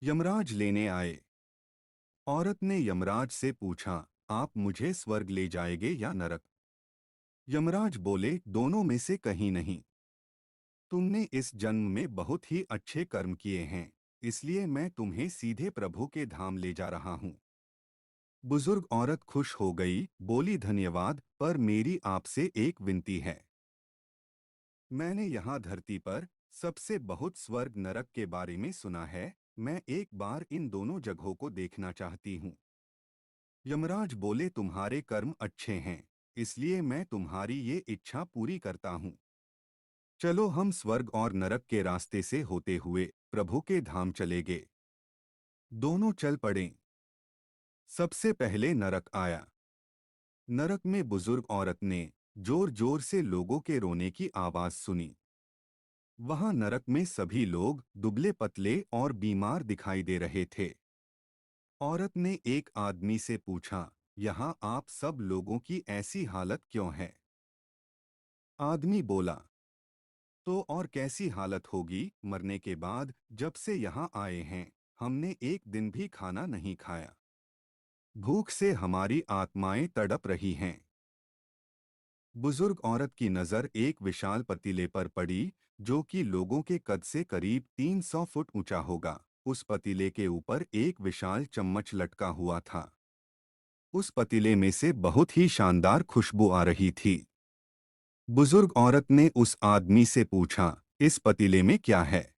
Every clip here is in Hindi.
यमराज लेने आए। औरत ने यमराज से पूछा, आप मुझे स्वर्ग ले जाएंगे या नरक? यमराज बोले, दोनों में से कहीं नहीं। तुमने इस जन्म में बहुत ही अच्छे कर्म किए हैं, इसलिए मैं तुम्हें सीधे प्रभु के धाम ले जा रहा हूँ। बुजुर्ग औरत खुश हो गई, बोली, धन्यवाद, पर मेरी आपसे एक विनती है। मैंने यहाँ धरती पर सबसे बहुत स्वर्ग नरक के बारे में सुना है। मैं एक बार इन दोनों जगहों को देखना चाहती हूँ। यमराज बोले, तुम्हारे कर्म अच्छे हैं, इसलिए मैं तुम्हारी ये इच्छा पूरी करता हूँ। चलो हम स्वर्ग और नरक के रास्ते से होते हुए प्रभु के धाम चले गए। दोनों चल पड़े। सबसे पहले नरक आया। नरक में बुजुर्ग औरत ने जोर जोर से लोगों के रोने की आवाज सुनी। वहां नरक में सभी लोग दुबले पतले और बीमार दिखाई दे रहे थे। औरत ने एक आदमी से पूछा, यहाँ आप सब लोगों की ऐसी हालत क्यों है? आदमी बोला, तो और कैसी हालत होगी मरने के बाद? जब से यहाँ आए हैं हमने एक दिन भी खाना नहीं खाया। भूख से हमारी आत्माएं तड़प रही हैं। बुजुर्ग औरत की नज़र एक विशाल पतीले पर पड़ी, जो कि लोगों के कद से करीब 300 फुट ऊंचा होगा। उस पतीले के ऊपर एक विशाल चम्मच लटका हुआ था। उस पतीले में से बहुत ही शानदार खुशबू आ रही थी। बुजुर्ग औरत ने उस आदमी से पूछा, इस पतीले में क्या है?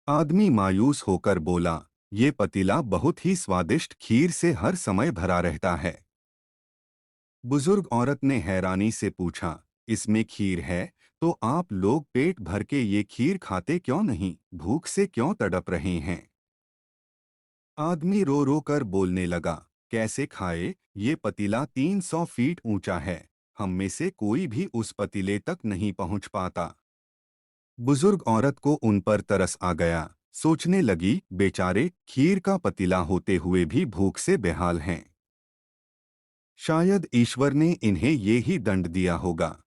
आदमी मायूस होकर बोला, ये पतीला बहुत ही स्वादिष्ट खीर से हर समय भरा रहता है। बुजुर्ग औरत ने हैरानी से पूछा, इसमें खीर है, तो आप लोग पेट भर के ये खीर खाते क्यों नहीं? भूख से क्यों तड़प रहे हैं? आदमी रो रो कर बोलने लगा, कैसे खाए? ये पतीला 300 फीट ऊंचा है। हम में से कोई भी उस पतीले तक नहीं पहुंच पाता। बुजुर्ग औरत को उन पर तरस आ गया। सोचने लगी, बेचारे खीर का पतीला होते हुए भी भूख से बेहाल हैं। शायद ईश्वर ने इन्हें ये ही दंड दिया होगा।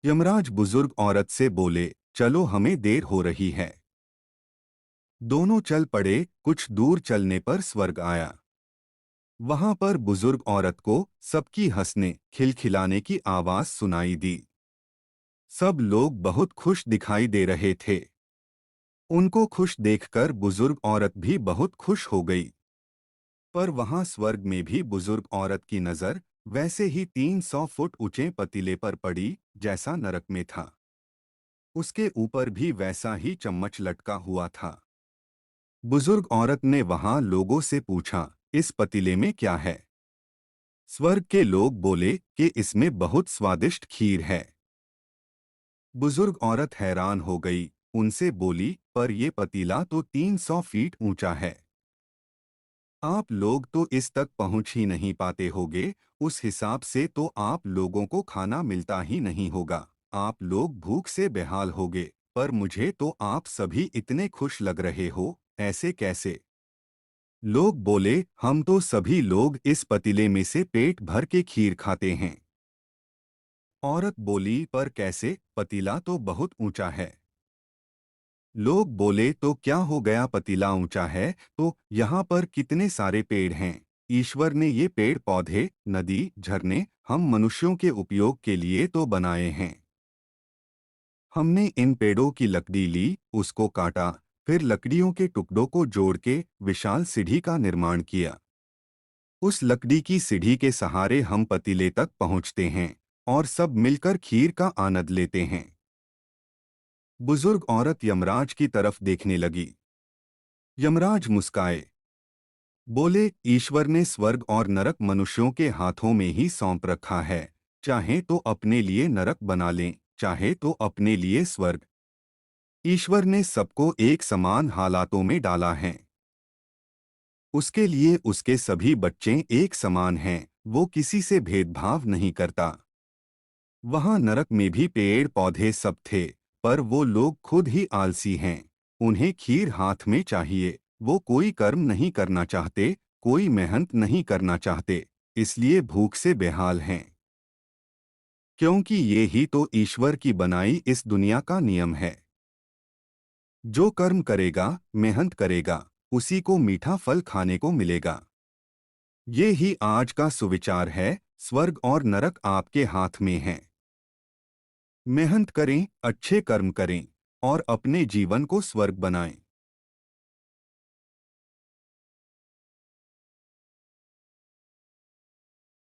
यमराज बुजुर्ग औरत से बोले, चलो हमें देर हो रही है। दोनों चल पड़े। कुछ दूर चलने पर स्वर्ग आया। वहां पर बुजुर्ग औरत को सबकी हंसने खिलखिलाने की आवाज सुनाई दी। सब लोग बहुत खुश दिखाई दे रहे थे। उनको खुश देखकर बुजुर्ग औरत भी बहुत खुश हो गई। पर वहां स्वर्ग में भी बुजुर्ग औरत की नजर वैसे ही 300 फुट ऊंचे पतीले पर पड़ी, जैसा नरक में था। उसके ऊपर भी वैसा ही चम्मच लटका हुआ था। बुजुर्ग औरत ने वहां लोगों से पूछा, इस पतीले में क्या है? स्वर्ग के लोग बोले कि इसमें बहुत स्वादिष्ट खीर है। बुजुर्ग औरत हैरान हो गई। उनसे बोली, पर यह पतीला तो 300 फीट ऊंचा है। आप लोग तो इस तक पहुंच ही नहीं पाते होगे। उस हिसाब से तो आप लोगों को खाना मिलता ही नहीं होगा। आप लोग भूख से बेहाल होगे। पर मुझे तो आप सभी इतने खुश लग रहे हो, ऐसे कैसे? लोग बोले, हम तो सभी लोग इस पतीले में से पेट भर के खीर खाते हैं। औरत बोली, पर कैसे? पतीला तो बहुत ऊंचा है। लोग बोले, तो क्या हो गया? पतीला ऊंचा है तो यहाँ पर कितने सारे पेड़ हैं। ईश्वर ने ये पेड़ पौधे, नदी, झरने हम मनुष्यों के उपयोग के लिए तो बनाए हैं। हमने इन पेड़ों की लकड़ी ली, उसको काटा, फिर लकड़ियों के टुकड़ों को जोड़ के विशाल सीढ़ी का निर्माण किया। उस लकड़ी की सीढ़ी के सहारे हम पतीले तक पहुंचते हैं और सब मिलकर खीर का आनंद लेते हैं। बुजुर्ग औरत यमराज की तरफ देखने लगी। यमराज मुस्काए, बोले, ईश्वर ने स्वर्ग और नरक मनुष्यों के हाथों में ही सौंप रखा है। चाहे तो अपने लिए नरक बना लें, चाहे तो अपने लिए स्वर्ग। ईश्वर ने सबको एक समान हालातों में डाला है। उसके लिए उसके सभी बच्चे एक समान हैं, वो किसी से भेदभाव नहीं करता। वहां नरक में भी पेड़ पौधे सब थे, पर वो लोग खुद ही आलसी हैं। उन्हें खीर हाथ में चाहिए। वो कोई कर्म नहीं करना चाहते, कोई मेहनत नहीं करना चाहते, इसलिए भूख से बेहाल हैं। क्योंकि ये ही तो ईश्वर की बनाई इस दुनिया का नियम है। जो कर्म करेगा, मेहनत करेगा, उसी को मीठा फल खाने को मिलेगा। ये ही आज का सुविचार है, स्वर्ग और नरक आपके हाथ में है। मेहनत करें, अच्छे कर्म करें और अपने जीवन को स्वर्ग बनाएं।